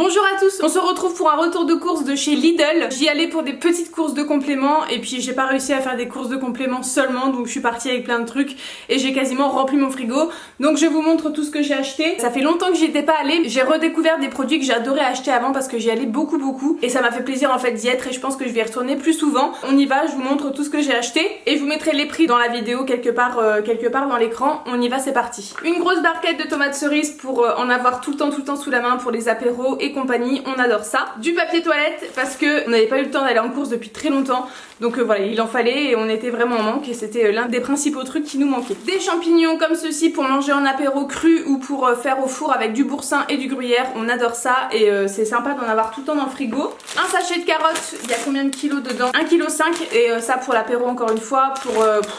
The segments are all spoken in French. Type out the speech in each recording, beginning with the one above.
Bonjour à tous, on se retrouve pour un retour de course de chez Lidl. J'y allais pour des petites courses de compléments et puis j'ai pas réussi à faire des courses de compléments seulement, donc je suis partie avec plein de trucs et j'ai quasiment rempli mon frigo. Donc je vous montre tout ce que j'ai acheté. Ça fait longtemps que j'y étais pas allée, j'ai redécouvert des produits que j'adorais acheter avant parce que j'y allais beaucoup et ça m'a fait plaisir en fait d'y être et je pense que je vais y retourner plus souvent. On y va, je vous montre tout ce que j'ai acheté et je vous mettrai les prix dans la vidéo quelque part dans l'écran. On y va, c'est parti. Une grosse barquette de tomates cerises pour en avoir tout le temps sous la main pour les apéros et compagnie, on adore ça. Du papier toilette parce que on n'avait pas eu le temps d'aller en course depuis très longtemps, donc voilà, il en fallait et on était vraiment en manque et c'était l'un des principaux trucs qui nous manquait. Des champignons comme ceci pour manger en apéro cru ou pour faire au four avec du boursin et du gruyère, on adore ça et c'est sympa d'en avoir tout le temps dans le frigo. Un sachet de carottes, il y a combien de kilos dedans? 1,5 kg et ça pour l'apéro encore une fois, pour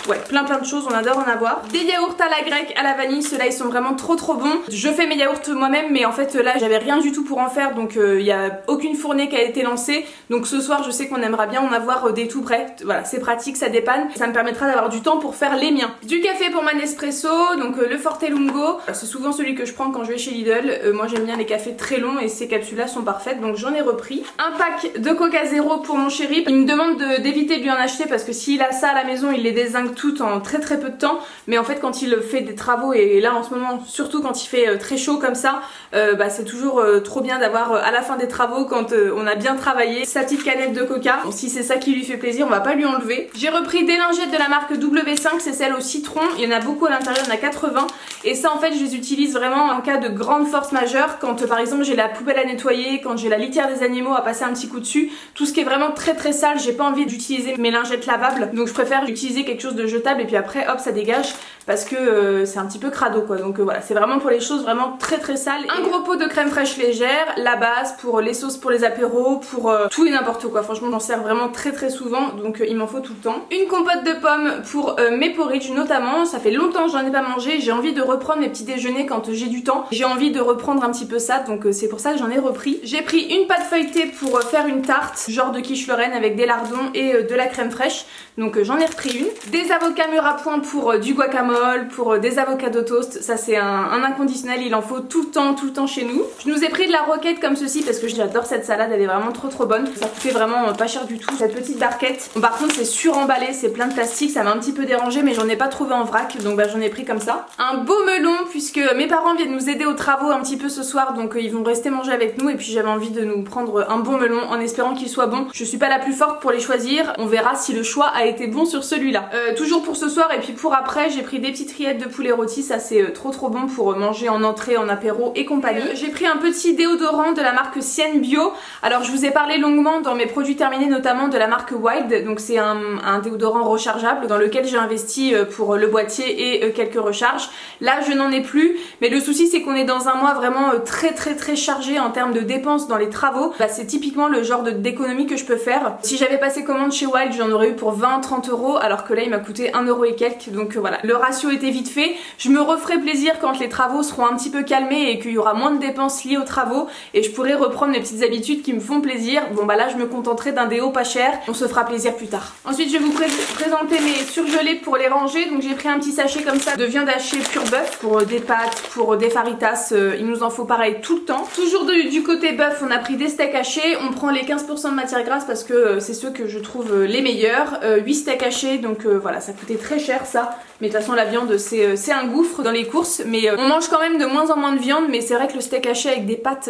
ouais, plein de choses, on adore en avoir. Des yaourts à la grecque, à la vanille, ceux-là ils sont vraiment trop bons. Je fais mes yaourts moi-même mais en fait là j'avais rien du tout pour en faire, donc il n'y a aucune fournée qui a été lancée, donc ce soir je sais qu'on aimerait bien en avoir des tout prêts. Voilà, c'est pratique, ça dépanne, ça me permettra d'avoir du temps pour faire les miens. Du café pour ma Nespresso, donc le Forte Lungo, c'est souvent celui que je prends quand je vais chez Lidl. Moi j'aime bien les cafés très longs et ces capsules là sont parfaites, donc j'en ai repris. Un pack de Coca Zéro pour mon chéri, il me demande d'éviter de lui en acheter parce que s'il a ça à la maison il les dézingue toutes en très peu de temps, mais en fait quand il fait des travaux et là en ce moment surtout quand il fait très chaud comme ça, c'est toujours trop bien d'avoir à la fin des travaux, quand on a bien travaillé, sa petite canette de coca. Bon, si c'est ça qui lui fait plaisir, on va pas lui enlever. J'ai repris des lingettes de la marque W5, c'est celle au citron, il y en a beaucoup à l'intérieur, il y en a 80 et ça en fait je les utilise vraiment en cas de grande force majeure, quand par exemple j'ai la poubelle à nettoyer, quand j'ai la litière des animaux à passer un petit coup dessus, tout ce qui est vraiment très sale, j'ai pas envie d'utiliser mes lingettes lavables, donc je préfère utiliser quelque chose de jetable et puis après hop ça dégage parce que c'est un petit peu crado quoi, donc voilà, c'est vraiment pour les choses vraiment très sales. Un gros pot de crème fraîche légère, la base pour les sauces pour les apéros, pour tout et n'importe quoi, franchement j'en sers vraiment très souvent, donc il m'en faut tout le temps. Une compote de pommes pour mes porridge notamment, ça fait longtemps que j'en ai pas mangé, j'ai envie de reprendre mes petits déjeuners quand j'ai du temps, j'ai envie de reprendre un petit peu ça, donc c'est pour ça que j'en ai repris. J'ai pris une pâte feuilletée pour faire une tarte, genre de quiche Lorraine avec des lardons et de la crème fraîche, donc j'en ai repris une. Des avocats mûrs à point pour du guacamole, pour des avocats au toast, ça c'est un inconditionnel, il en faut tout le temps chez nous. Je nous ai pris de la roquette comme ceci parce que j'adore cette salade, elle est vraiment trop bonne, ça coûtait vraiment pas cher du tout, cette petite barquette. Bon, par contre c'est suremballé, c'est plein de plastique, ça m'a un petit peu dérangé mais j'en ai pas trouvé en vrac, donc j'en ai pris comme ça. Un beau melon puisque mes parents viennent nous aider aux travaux un petit peu ce soir, donc ils vont rester manger avec nous et puis j'avais envie de nous prendre un bon melon en espérant qu'il soit bon. Je suis pas la plus forte pour les choisir, on verra si le choix a été bon sur celui-là. Toujours pour ce soir et puis pour après j'ai pris des petites rillettes de poulet rôti, ça c'est trop bon pour manger en entrée, en apéro et compagnie. J'ai pris un petit déodorant de la marque Sienne Bio. Alors je vous ai parlé longuement dans mes produits terminés notamment de la marque Wild, donc c'est un déodorant rechargeable dans lequel j'ai investi pour le boîtier et quelques recharges. Là je n'en ai plus, mais le souci c'est qu'on est dans un mois vraiment très chargé en termes de dépenses dans les travaux. C'est typiquement le genre d'économie que je peux faire. Si j'avais passé commande chez Wild j'en aurais eu pour 20-30 euros alors que là il m'a coûté 1 euro et quelques, donc voilà, le ratio était vite fait. Je me referai plaisir quand les travaux seront un petit peu calmés et qu'il y aura moins de dépenses liées aux travaux et je pourrai reprendre mes petites habitudes qui me font plaisir. Bon là je me contenterai d'un déo pas cher, on se fera plaisir plus tard. Ensuite je vais vous présenter mes surgelés pour les ranger, donc j'ai pris un petit sachet comme ça de viande hachée pur bœuf pour des pâtes, pour des faritas, il nous en faut pareil tout le temps. Toujours du côté bœuf on a pris des steaks hachés, on prend les 15% de matière grasse parce que c'est ceux que je trouve les meilleurs, 8 steaks hachés, donc voilà ça coûtait très cher ça, mais de toute façon la viande c'est un gouffre dans les courses, mais on mange quand même de moins en moins de viande, mais c'est vrai que le steak haché avec des pâtes,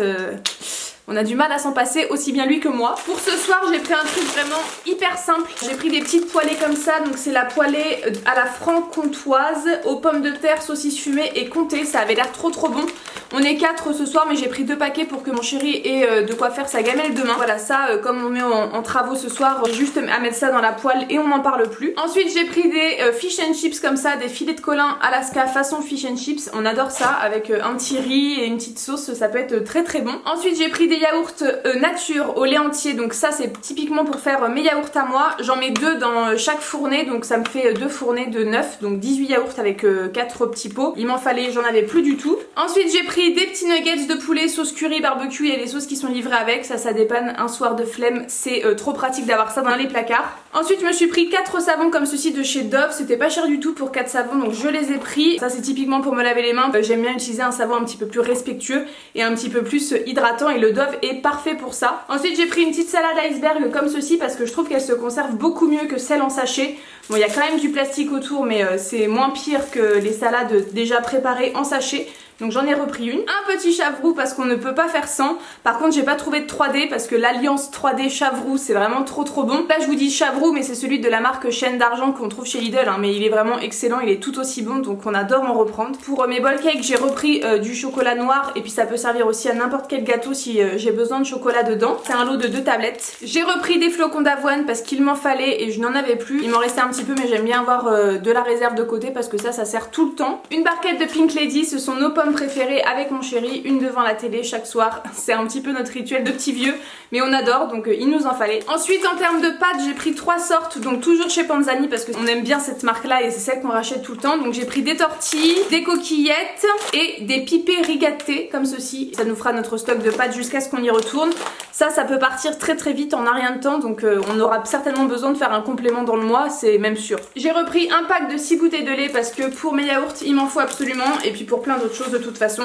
on a du mal à s'en passer, aussi bien lui que moi. Pour ce soir j'ai pris un truc vraiment hyper simple, j'ai pris des petites poêlées comme ça, donc c'est la poêlée à la franc-comtoise aux pommes de terre, saucisses fumées et comté, ça avait l'air trop bon. On est 4 ce soir mais j'ai pris 2 paquets pour que mon chéri ait de quoi faire sa gamelle demain. Voilà ça, comme on met en travaux ce soir, j'ai juste à mettre ça dans la poêle et on n'en parle plus. Ensuite j'ai pris des fish and chips comme ça, des filets de colin Alaska façon fish and chips, on adore ça avec un petit riz et une petite sauce, ça peut être très bon. Ensuite j'ai pris des yaourts nature au lait entier, donc ça c'est typiquement pour faire mes yaourts à moi. J'en mets 2 dans chaque fournée, donc ça me fait 2 fournées de 9, donc 18 yaourts avec 4 petits pots. Il m'en fallait, j'en avais plus du tout. Ensuite j'ai pris pris des petits nuggets de poulet sauce curry barbecue, il y a les sauces qui sont livrées avec, ça dépanne un soir de flemme, c'est trop pratique d'avoir ça dans les placards. Ensuite je me suis pris 4 savons comme ceci de chez Dove, c'était pas cher du tout pour 4 savons donc je les ai pris. Ça c'est typiquement pour me laver les mains, j'aime bien utiliser un savon un petit peu plus respectueux et un petit peu plus hydratant et le Dove est parfait pour ça. Ensuite j'ai pris une petite salade iceberg comme ceci parce que je trouve qu'elle se conserve beaucoup mieux que celle en sachet. Bon il y a quand même du plastique autour mais c'est moins pire que les salades déjà préparées en sachet. Donc j'en ai repris une. Un petit chavroux parce qu'on ne peut pas faire sans. Par contre j'ai pas trouvé de 3D parce que l'alliance 3D chavroux c'est vraiment trop bon. Là je vous dis chavroux mais c'est celui de la marque Chaîne d'Argent qu'on trouve chez Lidl hein, mais il est vraiment excellent, il est tout aussi bon donc on adore en reprendre. Pour mes bowl cakes j'ai repris du chocolat noir et puis ça peut servir aussi à n'importe quel gâteau si j'ai besoin de chocolat dedans. C'est un lot de 2 tablettes. J'ai repris des flocons d'avoine parce qu'il m'en fallait et je n'en avais plus. Il m'en restait un petit peu mais j'aime bien avoir de la réserve de côté parce que ça sert tout le temps. Une barquette de Pink Lady, ce sont nos pommes préférées avec mon chéri, une devant la télé chaque soir. C'est un petit peu notre rituel de petit vieux mais on adore donc il nous en fallait. Ensuite en termes de pâtes j'ai pris 3 sortes donc toujours chez Panzani parce qu'on aime bien cette marque là et c'est celle qu'on rachète tout le temps. Donc j'ai pris des tortilles, des coquillettes et des pipés rigattés comme ceci. Ça nous fera notre stock de pâtes jusqu'à ce qu'on y retourne. Ça peut partir très vite en un rien de temps donc on aura certainement besoin de faire un complément dans le mois, c'est même sûr. J'ai repris un pack de 6 bouteilles de lait parce que pour mes yaourts il m'en faut absolument et puis pour plein d'autres choses de toute façon.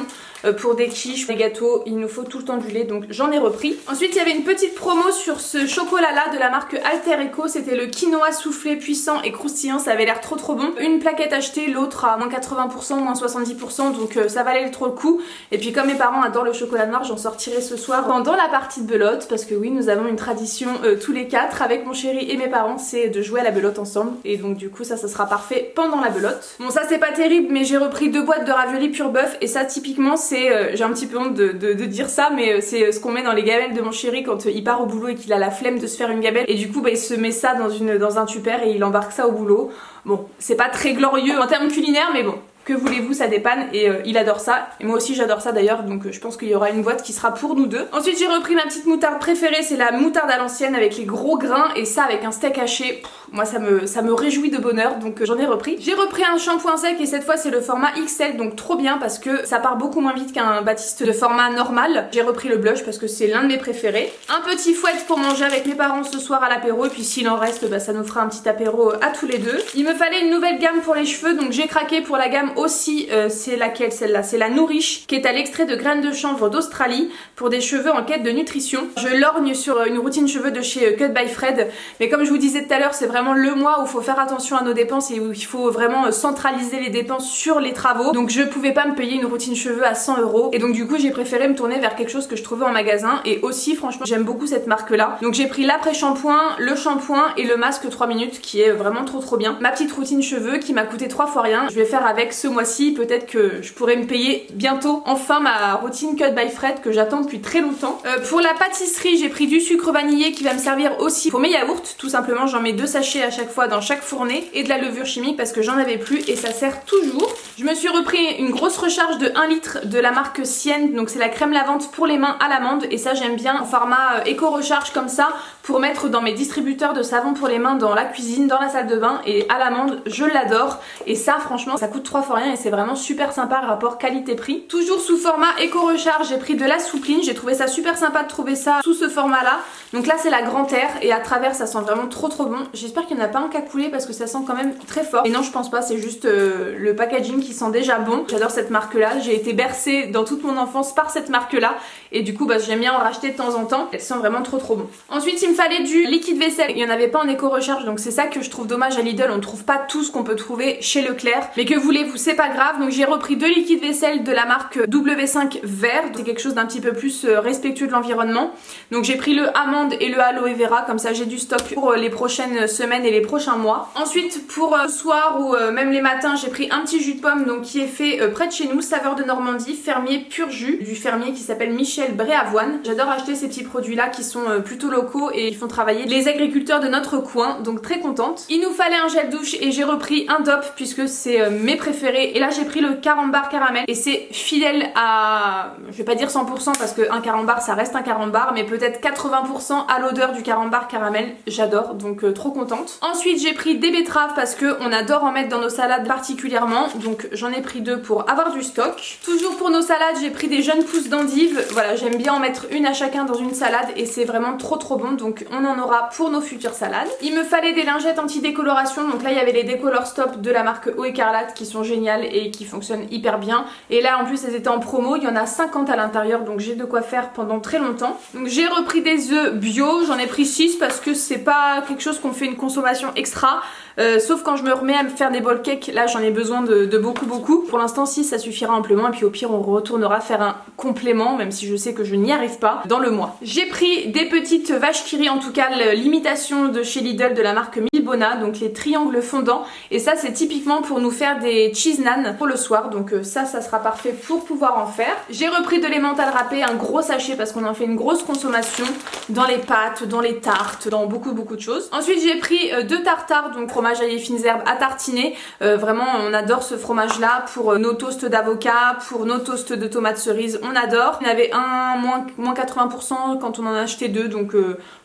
Pour des quiches, des gâteaux, il nous faut tout le temps du lait donc j'en ai repris. Ensuite il y avait une petite promo sur ce chocolat là de la marque Alter Eco, c'était le quinoa soufflé puissant et croustillant, ça avait l'air trop bon. Une plaquette achetée, l'autre à moins 80%, moins 70% donc ça valait trop le coup. Et puis comme mes parents adorent le chocolat noir, j'en sortirai ce soir pendant la partie de belote parce que oui nous avons une tradition tous les 4 avec mon chéri et mes parents, c'est de jouer à la belote ensemble et donc du coup ça sera parfait pendant la belote. Bon ça c'est pas terrible mais j'ai repris 2 boîtes de raviolis pur bœuf et ça typiquement j'ai un petit peu honte de dire ça mais c'est ce qu'on met dans les gamelles de mon chéri quand il part au boulot et qu'il a la flemme de se faire une gamelle et du coup il se met ça dans un tupper et il embarque ça au boulot. Bon c'est pas très glorieux en termes culinaires mais bon. Que voulez-vous, ça dépanne et il adore ça. Et moi aussi j'adore ça d'ailleurs, donc je pense qu'il y aura une boîte qui sera pour nous deux. Ensuite j'ai repris ma petite moutarde préférée, c'est la moutarde à l'ancienne avec les gros grains et ça avec un steak haché. Moi ça me réjouit de bonheur, donc j'en ai repris. J'ai repris un shampoing sec et cette fois c'est le format XL, donc trop bien parce que ça part beaucoup moins vite qu'un Baptiste de format normal. J'ai repris le blush parce que c'est l'un de mes préférés. Un petit fouet pour manger avec mes parents ce soir à l'apéro et puis s'il en reste, ça nous fera un petit apéro à tous les deux. Il me fallait une nouvelle gamme pour les cheveux, donc j'ai craqué pour la gamme aussi, c'est laquelle celle-là? C'est la Nourish qui est à l'extrait de graines de chanvre d'Australie pour des cheveux en quête de nutrition. Je lorgne sur une routine cheveux de chez Cut by Fred, mais comme je vous disais tout à l'heure, c'est vraiment le mois où il faut faire attention à nos dépenses et où il faut vraiment centraliser les dépenses sur les travaux. Donc je pouvais pas me payer une routine cheveux à 100 € et donc du coup j'ai préféré me tourner vers quelque chose que je trouvais en magasin et aussi franchement j'aime beaucoup cette marque là. Donc j'ai pris l'après-shampoing, le shampoing et le masque 3 minutes qui est vraiment trop bien. Ma petite routine cheveux qui m'a coûté 3 fois rien. Je vais faire avec ce mois-ci. Peut-être que je pourrais me payer bientôt enfin ma routine Cut by Fred que j'attends depuis très longtemps. Pour la pâtisserie j'ai pris du sucre vanillé qui va me servir aussi pour mes yaourts. Tout simplement j'en mets 2 sachets à chaque fois dans chaque fournée et de la levure chimique parce que j'en avais plus et ça sert toujours. Je me suis repris une grosse recharge de 1 litre de la marque Sienne, donc c'est la crème lavante pour les mains à l'amande et ça j'aime bien en format éco-recharge comme ça pour mettre dans mes distributeurs de savon pour les mains dans la cuisine, dans la salle de bain et à l'amande je l'adore et ça franchement ça coûte 3 fois rien et c'est vraiment super sympa rapport qualité-prix. Toujours sous format éco-recharge j'ai pris de la soupline, j'ai trouvé ça super sympa de trouver ça sous ce format là. Donc là c'est la Grand Air et à travers ça sent vraiment trop bon. J'espère qu'il n'y en a pas un cacoulé parce que ça sent quand même très fort. Et non je pense pas, c'est juste le packaging qui sent déjà bon. J'adore cette marque là, j'ai été bercée dans toute mon enfance par cette marque là et du coup j'aime bien en racheter de temps en temps. Elle sent vraiment trop bon. Ensuite il me fallait du liquide vaisselle, il n'y en avait pas en éco-recharge donc c'est ça que je trouve dommage à Lidl, on ne trouve pas tout ce qu'on peut trouver chez Leclerc. Mais que voulez-vous, c'est pas grave, donc j'ai repris 2 liquides vaisselle de la marque W5 vert, c'est quelque chose d'un petit peu plus respectueux de l'environnement. Donc j'ai pris le amande et le aloe vera, comme ça j'ai du stock pour les prochaines semaines et les prochains mois. Ensuite pour le soir ou même les matins j'ai pris un petit jus de pomme donc qui est fait près de chez nous, saveur de Normandie, fermier pur jus, du fermier qui s'appelle Michel Bréavoine. J'adore acheter ces petits produits là qui sont plutôt locaux et ils font travailler les agriculteurs de notre coin, donc très contente. Il nous fallait un gel douche et j'ai repris un DOP puisque c'est mes préférés et là j'ai pris le carambar caramel et c'est fidèle à, je vais pas dire 100% parce qu'un carambar ça reste un carambar mais peut-être 80% 100% à l'odeur du carambar caramel, j'adore, donc trop contente. Ensuite j'ai pris des betteraves parce qu'on adore en mettre dans nos salades particulièrement, donc j'en ai pris 2 pour avoir du stock. Toujours pour nos salades j'ai pris des jeunes pousses d'endives, voilà j'aime bien en mettre une à chacun dans une salade et c'est vraiment trop bon, donc on en aura pour nos futures salades. Il me fallait des lingettes anti-décoloration, donc là il y avait les Décolor Stop de la marque Eau Écarlate qui sont géniales et qui fonctionnent hyper bien. Et là en plus elles étaient en promo, il y en a 50 à l'intérieur donc j'ai de quoi faire pendant très longtemps. Donc j'ai repris des œufs bio, j'en ai pris 6 parce que c'est pas quelque chose qu'on fait une consommation extra. Sauf quand je me remets à me faire des bowl cakes, là j'en ai besoin de beaucoup. Pour l'instant 6 ça suffira amplement et puis au pire on retournera faire un complément, même si je sais que je n'y arrive pas, dans le mois. J'ai pris des petites vaches qui rient, en tout cas l'imitation de chez Lidl de la marque Milbona, donc les triangles fondants, et ça c'est typiquement pour nous faire des cheese naan pour le soir, donc ça sera parfait pour pouvoir en faire. J'ai repris de l'emmental râpé, un gros sachet parce qu'on en fait une grosse consommation dans les pâtes, dans les tartes, dans beaucoup de choses. Ensuite j'ai pris 2 tartares, donc fromage ail et fines herbes à tartiner, vraiment on adore ce fromage là pour nos toasts d'avocat, pour nos toasts de tomates cerises, on adore. Il y en avait un moins 80% quand on en a acheté 2, donc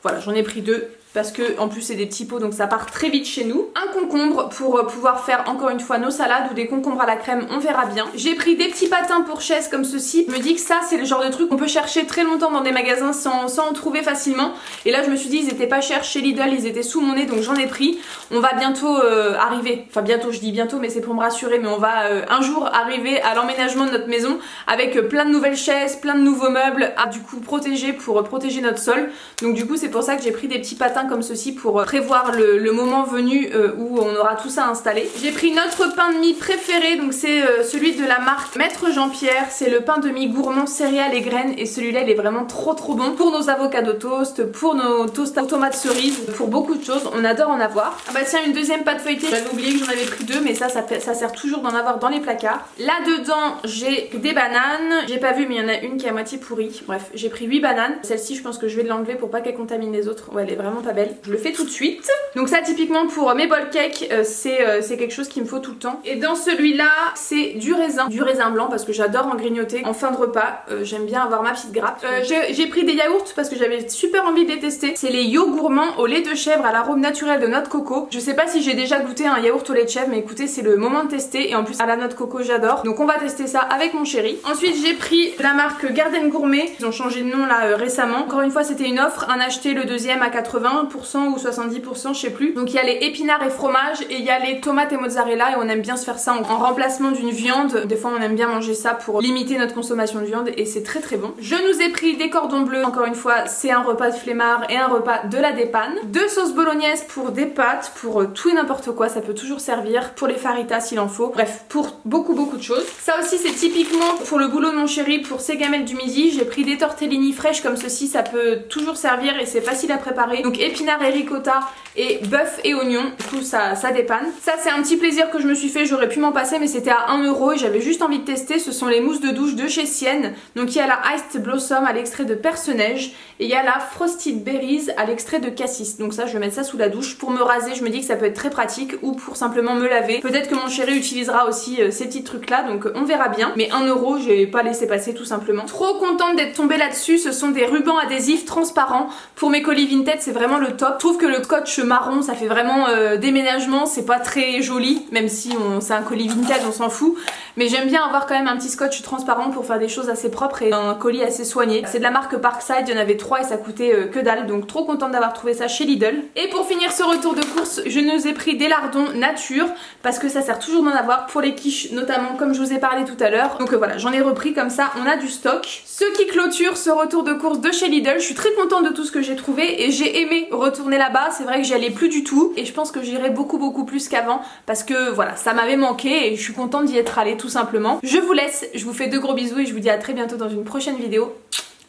voilà j'en ai pris 2. Parce que en plus c'est des petits pots donc ça part très vite chez nous. Un concombre pour pouvoir faire encore une fois nos salades ou des concombres à la crème, on verra bien. J'ai pris des petits patins pour chaises comme ceci. Je me dis que ça c'est le genre de truc qu'on peut chercher très longtemps dans des magasins sans en trouver facilement. Et là je me suis dit ils étaient pas chers chez Lidl, ils étaient sous mon nez donc j'en ai pris. On va bientôt arriver, enfin bientôt, je dis bientôt mais c'est pour me rassurer, mais on va un jour arriver à l'emménagement de notre maison avec plein de nouvelles chaises, plein de nouveaux meubles à du coup protéger pour protéger notre sol. Donc du coup c'est pour ça que j'ai pris des petits patins comme ceci pour prévoir le moment venu où on aura tout ça installé. J'ai pris notre pain de mie préféré, donc c'est celui de la marque Maître Jean-Pierre, c'est le pain de mie gourmand céréales et graines et celui-là il est vraiment trop bon pour nos avocados toast, pour nos toasts aux tomates cerises, pour beaucoup de choses, on adore en avoir. Ah bah tiens une deuxième pâte feuilletée, j'avais oublié que j'en avais pris 2 mais ça sert toujours d'en avoir dans les placards. Là dedans j'ai des bananes, j'ai pas vu mais il y en a une qui est à moitié pourrie, bref j'ai pris 8 bananes, celle-ci je pense que je vais l'enlever pour pas qu'elle contamine les autres, ouais elle est vraiment pas belle. Je le fais tout de suite. Donc ça typiquement pour mes bowl cakes c'est quelque chose qu'il me faut tout le temps. Et dans celui-là c'est du raisin blanc parce que j'adore en grignoter en fin de repas. J'aime bien avoir ma petite grappe. J'ai pris des yaourts parce que j'avais super envie de les tester. C'est les Yo gourmands au lait de chèvre à l'arôme naturel de noix de coco. Je sais pas si j'ai déjà goûté un yaourt au lait de chèvre mais écoutez c'est le moment de tester et en plus à la noix de coco j'adore. Donc on va tester ça avec mon chéri. Ensuite j'ai pris la marque Garden Gourmet. Ils ont changé de nom là récemment. Encore une fois c'était une offre, un acheté le deuxième à 80% ou 70% je sais plus. Donc il y a les épinards et fromage et il y a les tomates et mozzarella et on aime bien se faire ça en remplacement d'une viande. Des fois on aime bien manger ça pour limiter notre consommation de viande et c'est très bon. Je nous ai pris des cordons bleus, encore une fois c'est un repas de flemmard et un repas de la dépanne. 2 sauces bolognaise pour des pâtes, pour tout et n'importe quoi, ça peut toujours servir. Pour les faritas s'il en faut, bref pour beaucoup de choses. Ça aussi c'est typiquement pour le boulot de mon chéri, pour ses gamelles du midi. J'ai pris des tortellini fraîches comme ceci, ça peut toujours servir et c'est facile à préparer. Donc épinards et ricotta et bœuf et oignon, du coup ça dépanne. Ça c'est un petit plaisir que je me suis fait, j'aurais pu m'en passer mais c'était à 1 € et j'avais juste envie de tester. Ce sont les mousses de douche de chez Sienne. Donc il y a la Iced Blossom à l'extrait de perce-neige et il y a la Frosted Berries à l'extrait de cassis. Donc ça je vais mettre ça sous la douche pour me raser, je me dis que ça peut être très pratique, ou pour simplement me laver. Peut-être que mon chéri utilisera aussi ces petits trucs là, donc on verra bien. Mais 1 € j'ai pas laissé passer tout simplement. Trop contente d'être tombée là-dessus, ce sont des rubans adhésifs transparents pour mes colis Vinted, c'est vraiment le top. Je trouve que le scotch marron ça fait vraiment déménagement, c'est pas très joli même si c'est un colis Vinted on s'en fout, mais j'aime bien avoir quand même un petit scotch transparent pour faire des choses assez propres et un colis assez soigné. C'est de la marque Parkside, il y en avait 3 et ça coûtait que dalle, donc trop contente d'avoir trouvé ça chez Lidl. Et pour finir ce retour de course, je nous ai pris des lardons nature parce que ça sert toujours d'en avoir pour les quiches notamment comme je vous ai parlé tout à l'heure. Donc voilà, j'en ai repris comme ça, on a du stock. Ce qui clôture ce retour de course de chez Lidl, je suis très contente de tout ce que j'ai trouvé et j'ai aimé retourner là-bas. C'est vrai que j'y allais plus du tout et je pense que j'irai beaucoup plus qu'avant parce que voilà, ça m'avait manqué et je suis contente d'y être allée tout simplement. Je vous laisse, je vous fais de gros bisous et je vous dis à très bientôt dans une prochaine vidéo.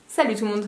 Salut tout le monde!